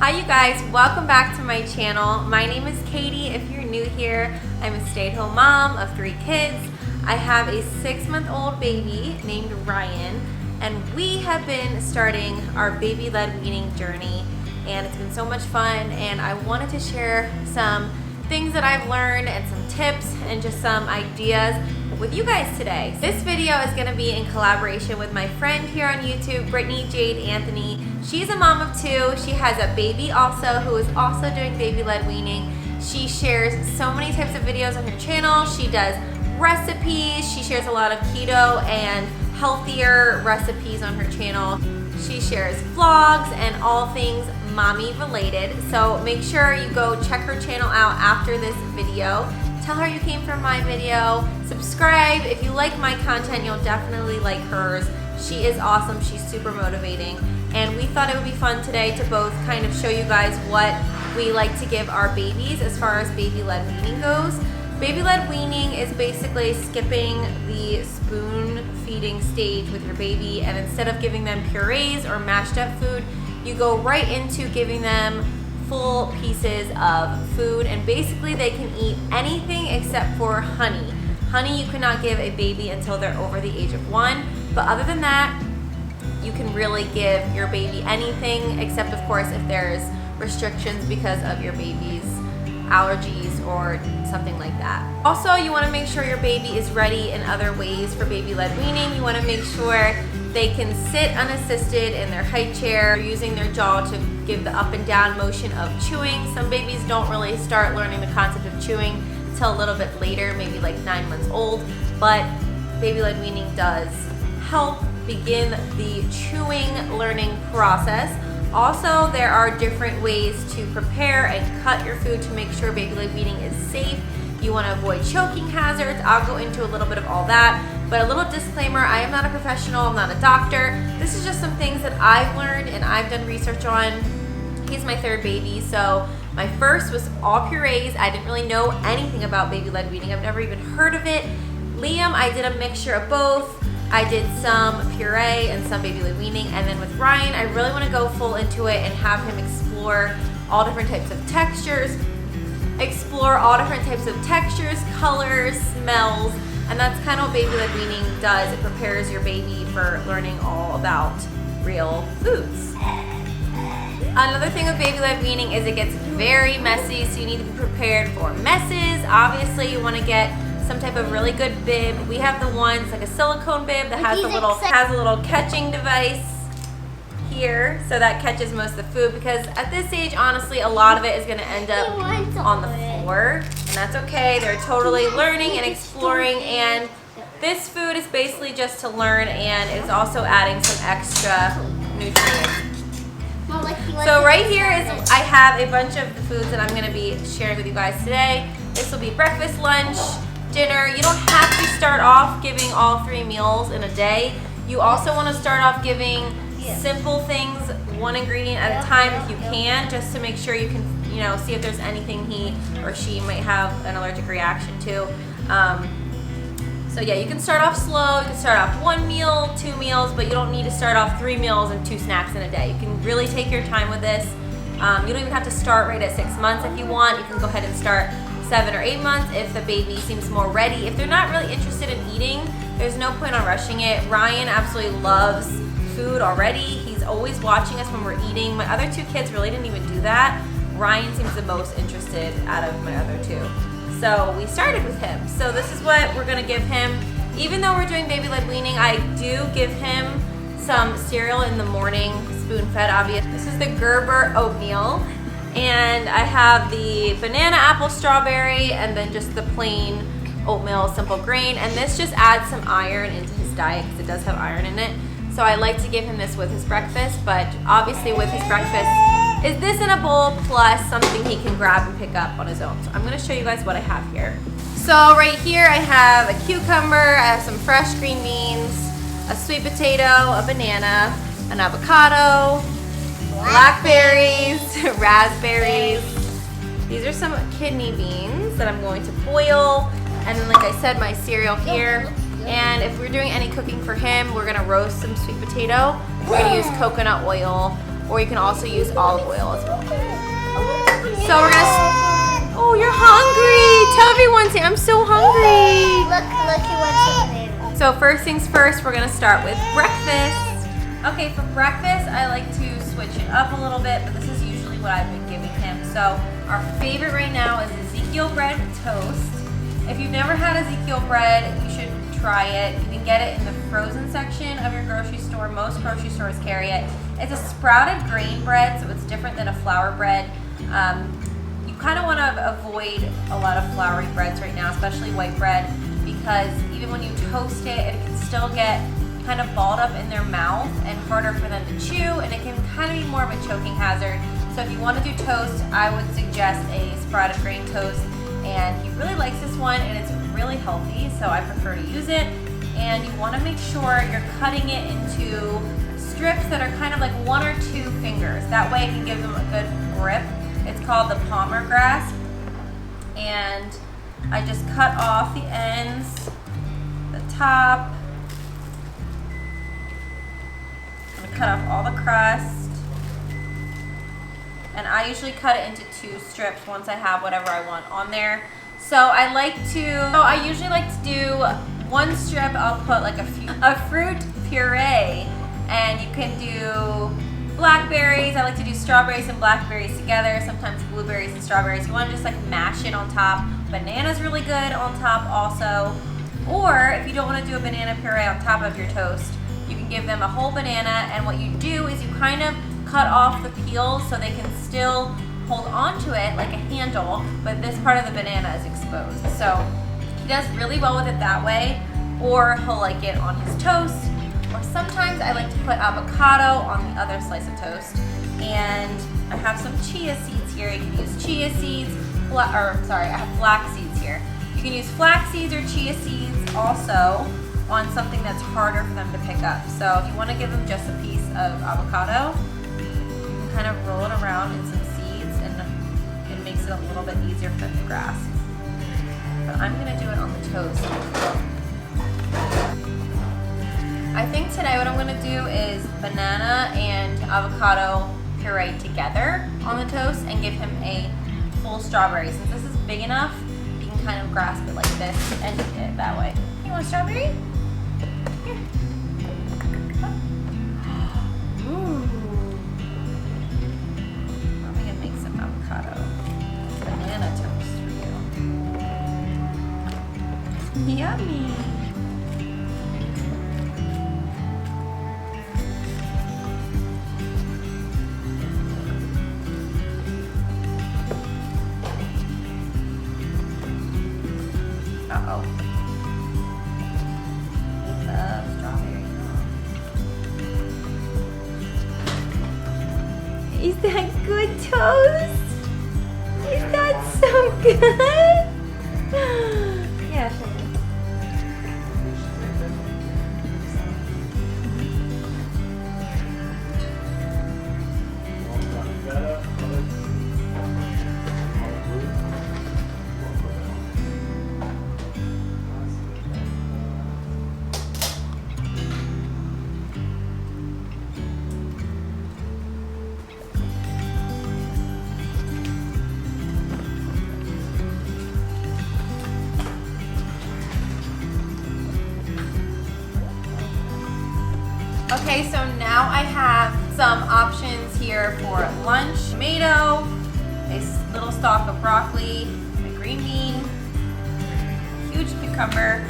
Hi you guys, welcome back to my channel. My name is Katie. If you're new here, I'm a stay-at-home mom of 3 kids. I have a 6-month-old baby named Ryan, and we have been starting our baby-led weaning journey, and it's been so much fun, and I wanted to share some things that I've learned and some tips and just some ideas with you guys today. This video is going to be in collaboration with my friend here on YouTube, Brittney Jade Anthony. She's a mom of 2. She has a baby also who is also doing baby-led weaning. She shares so many types of videos on her channel. She does recipes. She shares a lot of keto and healthier recipes on her channel. She shares vlogs and all things mommy related. So make sure you go check her channel out after this video. Tell her you came from my video. Subscribe. If you like my content, you'll definitely like hers. She is awesome. She's super motivating. And we thought it would be fun today to both kind of show you guys what we like to give our babies as far as baby-led weaning goes. Baby-led weaning is basically skipping the spoon feeding stage with your baby, and instead of giving them purees or mashed up food, you go right into giving them full pieces of food, and basically they can eat anything except for honey. Honey you cannot give a baby until they're over the age of 1, but other than that, you can really give your baby anything except, of course, if there's restrictions because of your baby's allergies or something like that. Also, you want to make sure your baby is ready in other ways for baby-led weaning. You want to make sure they can sit unassisted in their high chair, using their jaw to give the up and down motion of chewing. Some babies don't really start learning the concept of chewing until a little bit later, maybe like 9 months old, but baby-led weaning does help begin the chewing learning process. Also, there are different ways to prepare and cut your food to make sure baby-led weaning is safe. You want to avoid choking hazards. I'll go into a little bit of all that, but a little disclaimer, I am not a professional, I'm not a doctor. This is just some things that I've learned and I've done research on. He's my 3rd baby, so my first was all purees. I didn't really know anything about baby-led weaning. I've never even heard of it. Liam, I did a mixture of both. I did some puree and some baby-led weaning, and then with Ryan, I really want to go full into it and have him explore all different types of textures, colors, smells, and that's kind of what baby-led weaning does. It prepares your baby for learning all about real foods. Another thing with baby-led weaning is it gets very messy, so you need to be prepared for messes. Obviously, you want to get some type of really good bib. We have the ones like a silicone bib that has a little catching device here, so that catches most of the food, because at this age, honestly, a lot of it is going to end up on the floor, and that's okay. They're totally learning and exploring, and this food is basically just to learn, and it's also adding some extra nutrients. So right here is, I have a bunch of the foods that I'm going to be sharing with you guys today. This will be breakfast, lunch, dinner. You don't have to start off giving all 3 meals in a day. You also want to start off giving simple things, 1 ingredient at a time if you can, just to make sure you can, see if there's anything he or she might have an allergic reaction to. So yeah, you can start off slow. You can start off 1 meal, 2 meals, but you don't need to start off 3 meals and 2 snacks in a day. You can really take your time with this. You don't even have to start right at 6 months if you want. You can go ahead and start 7 or 8 months if the baby seems more ready. If they're not really interested in eating, there's no point on rushing it. Ryan absolutely loves food already. He's always watching us when we're eating. My other 2 kids really didn't even do that. Ryan seems the most interested out of my other 2. So we started with him. So this is what we're gonna give him. Even though we're doing baby-led weaning, I do give him some cereal in the morning, spoon-fed, obviously. This is the Gerber oatmeal. And I have the banana, apple, strawberry, and then just the plain oatmeal, simple grain. And this just adds some iron into his diet because it does have iron in it. So I like to give him this with his breakfast, but obviously with his breakfast is this in a bowl plus something he can grab and pick up on his own. So I'm gonna show you guys what I have here. So right here I have a cucumber, I have some fresh green beans, a sweet potato, a banana, an avocado, blackberries, raspberries. These are some kidney beans that I'm going to boil. And then, like I said, my cereal here. And if we're doing any cooking for him, we're gonna roast some sweet potato. We're gonna use coconut oil or you can also use olive oil as well. So we're gonna, oh, you're hungry. Tell everyone, say, I'm so hungry. Look, he wants some bananas. So first things first, we're gonna start with breakfast. Okay, for breakfast, I like to switch it up a little bit, but this is usually what I've been giving him. So our favorite right now is Ezekiel bread with toast. If you've never had Ezekiel bread, you should try it. You can get it in the frozen section of your grocery store. Most grocery stores carry it. It's a sprouted grain bread, so it's different than a flour bread. You kind of want to avoid a lot of floury breads right now, especially white bread, because even when you toast it, it can still get kind of balled up in their mouth and harder for them to chew, and it can kind of be more of a choking hazard. So if you want to do toast, I would suggest a sprouted grain toast, and he really likes this one, and it's really healthy, so I prefer to use it. And you want to make sure you're cutting it into strips that are kind of like 1 or 2 fingers. That way it can give them a good grip. It's called the Palmer grasp, and I just cut off the ends, the top. I'm gonna cut off all the crust, and I usually cut it into 2 strips once I have whatever I want on there. So I usually like to do 1 strip. I'll put like a fruit puree, and you can do blackberries. I like to do strawberries and blackberries together, sometimes blueberries and strawberries. You want to just like mash it on top. Banana's really good on top also. Or if you don't want to do a banana puree on top of your toast, you can give them a whole banana, and what you do is you kind of cut off the peels so they can still hold onto it like a handle, but this part of the banana is exposed. So he does really well with it that way, or he'll like it on his toast. Or sometimes I like to put avocado on the other slice of toast. And I have some chia seeds here. You can use chia seeds, I have flax seeds here. You can use flax seeds or chia seeds also on something that's harder for them to pick up. So if you want to give them just a piece of avocado, you can kind of roll it around in some seeds, and it makes it a little bit easier for them to grasp. But I'm going to do it on the toast. I think today what I'm going to do is banana and avocado puree together on the toast and give him a full strawberry. Since this is big enough, you can kind of grasp it like this and eat it that way. You want a strawberry? Here. Ooh. I'm going to make some avocado banana toast for you. Yummy. Uh-oh. He loves strawberries. Is that good toast? Is that so good? Yeah, sure. Okay, so now I have some options here for lunch. Tomato, a little stalk of broccoli, a green bean, huge cucumber,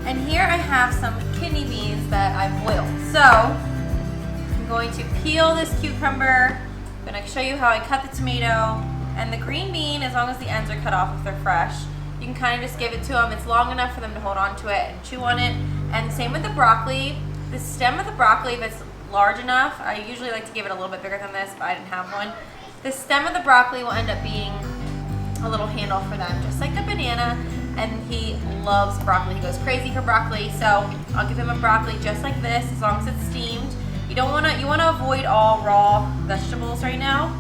and here I have some kidney beans that I boiled. So I'm going to peel this cucumber. I'm going to show you how I cut the tomato, and the green bean, as long as the ends are cut off if they're fresh, you can kind of just give it to them. It's long enough for them to hold on to it and chew on it. And same with the broccoli. The stem of the broccoli, if it's large enough, I usually like to give it a little bit bigger than this, but I didn't have one. The stem of the broccoli will end up being a little handle for them, just like the banana, and he loves broccoli. He goes crazy for broccoli, so I'll give him a broccoli just like this, as long as it's steamed. You want to avoid all raw vegetables right now.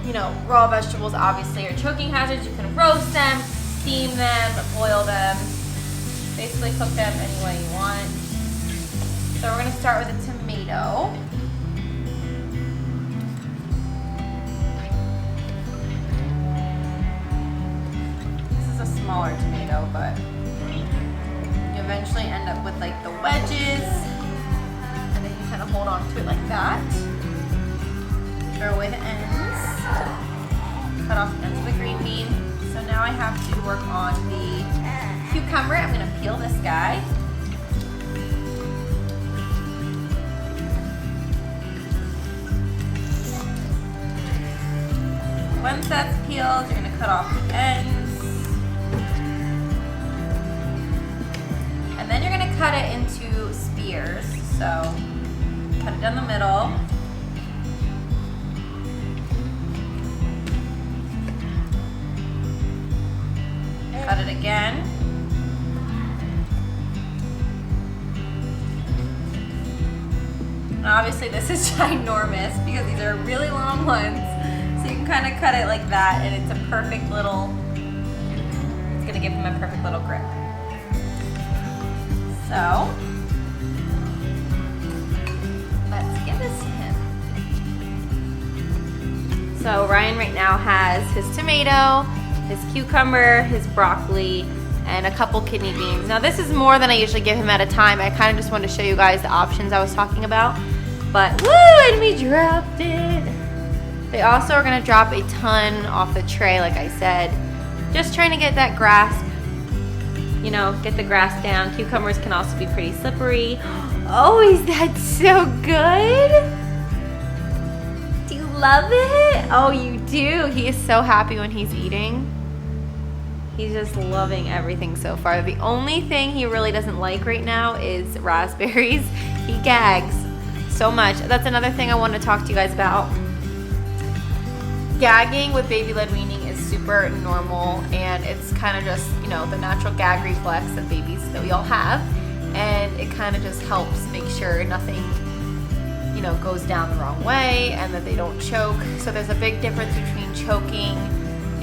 You know, raw vegetables obviously are choking hazards. You can roast them, steam them, boil them, basically cook them any way you want. So we're going to start with a tomato. up with like the wedges, and then you kind of hold on to it like that. Throw away the ends. Cut off the ends of the green bean. So now I have to work on the cucumber. I'm gonna peel this guy. Once that's peeled, you're gonna cut off the ends. And then you're gonna cut it into spears. So cut it down the middle. Cut it again. And obviously this is ginormous because these are really long ones. So you can kind of cut it like that and it's a perfect little, it's gonna give him a perfect little grip. So, let's give this to him. So Ryan right now has his tomato, his cucumber, his broccoli, and a couple kidney beans. Now this is more than I usually give him at a time. I kind of just wanted to show you guys the options I was talking about. But woo, and we dropped it. They also are gonna drop a ton off the tray, like I said. Just trying to get that grasp, you know, get the grass down. Cucumbers can also be pretty slippery. Oh, is that so good? Do you love it? Oh, you do. He is so happy when he's eating. He's just loving everything so far. The only thing he really doesn't like right now is raspberries. He gags so much. That's another thing I want to talk to you guys about. Gagging with baby-led weaning is super normal, and it's kind of just, you know, the natural gag reflex that babies, that we all have, and it kind of just helps make sure nothing, you know, goes down the wrong way and that they don't choke. So there's a big difference between choking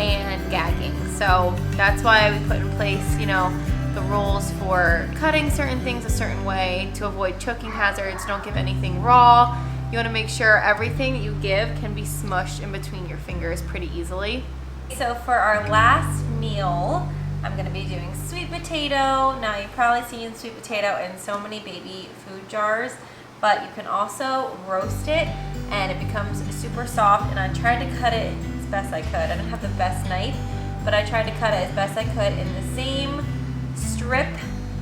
and gagging. So that's why we put in place, you know, the rules for cutting certain things a certain way to avoid choking hazards. Don't give anything raw. You want to make sure everything that you give can be smushed in between your fingers pretty easily. So for our last meal, I'm going to be doing sweet potato. Now you've probably seen sweet potato in so many baby food jars, but you can also roast it and it becomes super soft, and I tried to cut it as best I could. I didn't have the best knife, but I tried to cut it as best I could in the same strip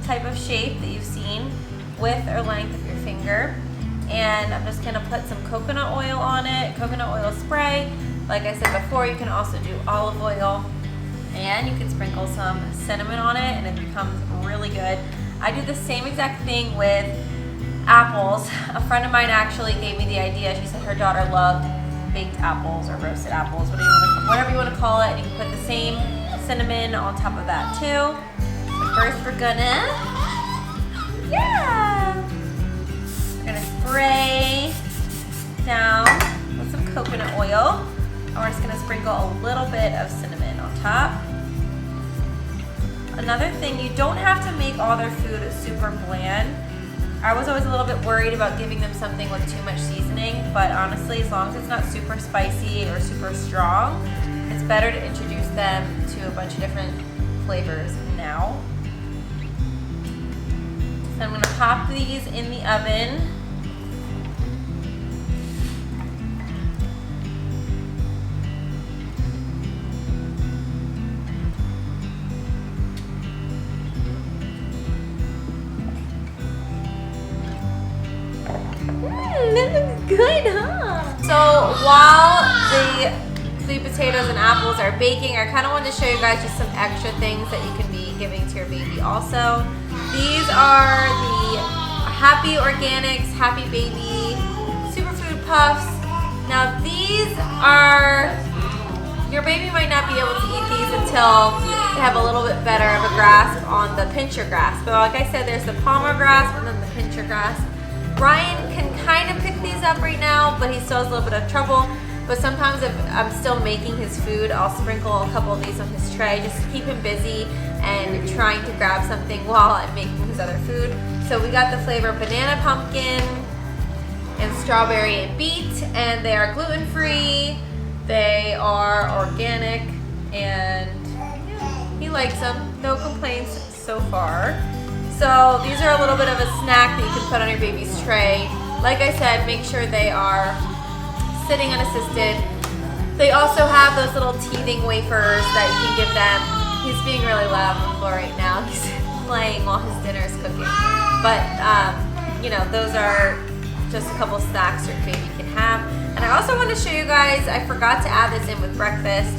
type of shape that you've seen, width or length of your finger. And I'm just gonna put some coconut oil on it, coconut oil spray. Like I said before, you can also do olive oil, and you can sprinkle some cinnamon on it and it becomes really good. I do the same exact thing with apples. A friend of mine actually gave me the idea. She said her daughter loved baked apples or roasted apples, whatever you want to call it. And you can put the same cinnamon on top of that too. So first we're gonna, we're gonna spray down with some coconut oil, and we're just gonna sprinkle a little bit of cinnamon on top. Another thing, you don't have to make all their food super bland. I was always a little bit worried about giving them something with too much seasoning, but honestly, as long as it's not super spicy or super strong, it's better to introduce them to a bunch of different flavors now. So I'm gonna pop these in the oven. That looks good, huh? So while the sweet potatoes and apples are baking, I kind of wanted to show you guys just some extra things that you can be giving to your baby also. These are the Happy Organics Happy Baby Superfood Puffs. Now these are, your baby might not be able to eat these until they have a little bit better of a grasp on the pincher grasp. But like I said, there's the palmar grasp and then the pincher grasp. Ryan can kind of pick these up right now, but he still has a little bit of trouble. But sometimes if I'm still making his food, I'll sprinkle a couple of these on his tray just to keep him busy and trying to grab something while I'm making his other food. So we got the flavor banana pumpkin and strawberry and beet, and they are gluten-free, they are organic, and yeah, he likes them. No complaints so far. So these are a little bit of a snack that you can put on your baby's tray. Like I said, make sure they are sitting unassisted. They also have those little teething wafers that you can give them. He's being really loud on the floor right now. He's playing while his dinner is cooking. But, you know, those are just a couple snacks your baby can have. And I also want to show you guys, I forgot to add this in with breakfast.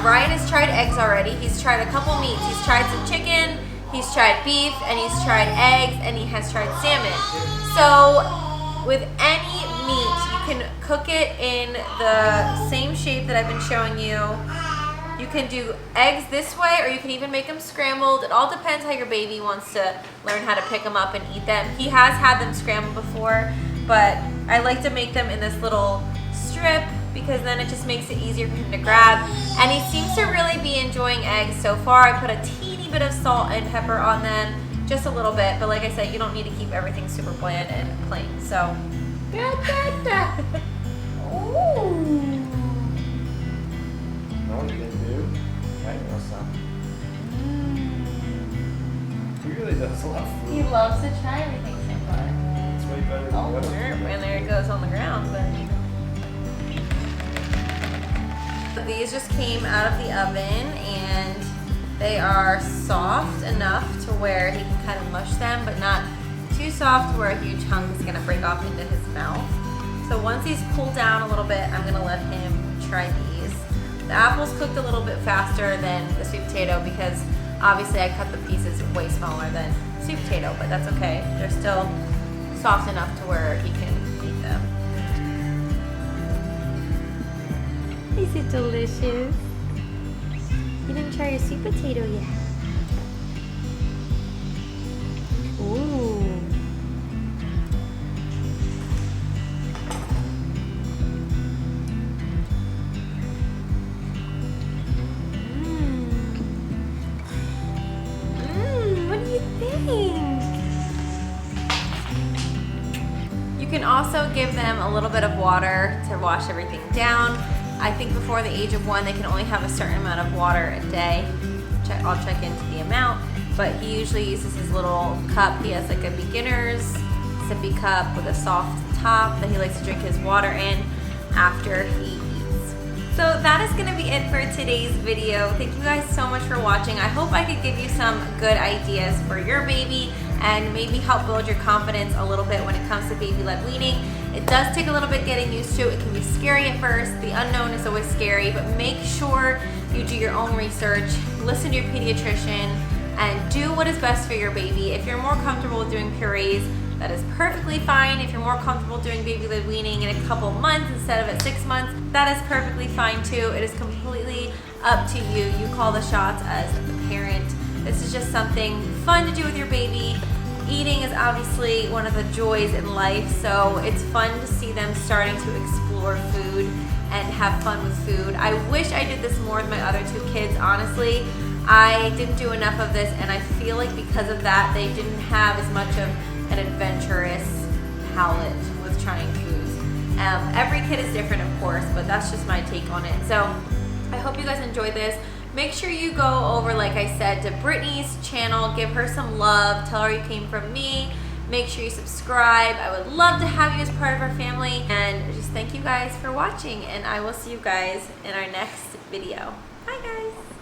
Brian has tried eggs already. He's tried a couple meats. He's tried some chicken, he's tried beef, and he's tried eggs, and he has tried salmon. So with any meat, you can cook it in the same shape that I've been showing you. You can do eggs this way, or you can even make them scrambled. It all depends how your baby wants to learn how to pick them up and eat them. He has had them scrambled before, but I like to make them in this little strip because then it just makes it easier for him to grab. And he seems to really be enjoying eggs so far. I put a teeny bit of salt and pepper on them, just a little bit, but like I said, you don't need to keep everything super bland and plain. So, ooh. No, you didn't do. I know some. He really does love food. He loves to try everything so far. It's way better than Oh, and there it goes on the ground. But these just came out of the oven, and they are soft enough to where he can kind of mush them, but not too soft to where a huge hunk is going to break off into his mouth. So once these cool down a little bit, I'm going to let him try these. The apples cooked a little bit faster than the sweet potato because obviously I cut the pieces way smaller than sweet potato, but that's okay. They're still soft enough to where he can eat them. Is it delicious? You didn't try your sweet potato yet. Ooh. What do you think? You can also give them a little bit of water to wash everything down. I think before the age of 1, they can only have a certain amount of water a day. I'll check into the amount, but he usually uses his little cup. He has like a beginner's sippy cup with a soft top that he likes to drink his water in after he eats. So that is going to be it for today's video. Thank you guys so much for watching. I hope I could give you some good ideas for your baby and maybe help build your confidence a little bit when it comes to baby-led weaning. It does take a little bit getting used to. It can be scary at first. The unknown is always scary, but make sure you do your own research, listen to your pediatrician, and do what is best for your baby. If you're more comfortable doing purees, that is perfectly fine. If you're more comfortable doing baby-led weaning in a couple months instead of at 6 months, that is perfectly fine too. It is completely up to you. You call the shots as the parent. This is just something fun to do with your baby. Eating is obviously one of the joys in life, so it's fun to see them starting to explore food and have fun with food. I wish I did this more with my other 2 kids, honestly. I didn't do enough of this, and I feel like because of that, they didn't have as much of an adventurous palate with trying foods. Every kid is different, of course, but that's just my take on it. So I hope you guys enjoyed this. Make sure you go over, like I said, to Brittney's channel. Give her some love. Tell her you came from me. Make sure you subscribe. I would love to have you as part of our family. And just thank you guys for watching. And I will see you guys in our next video. Bye, guys.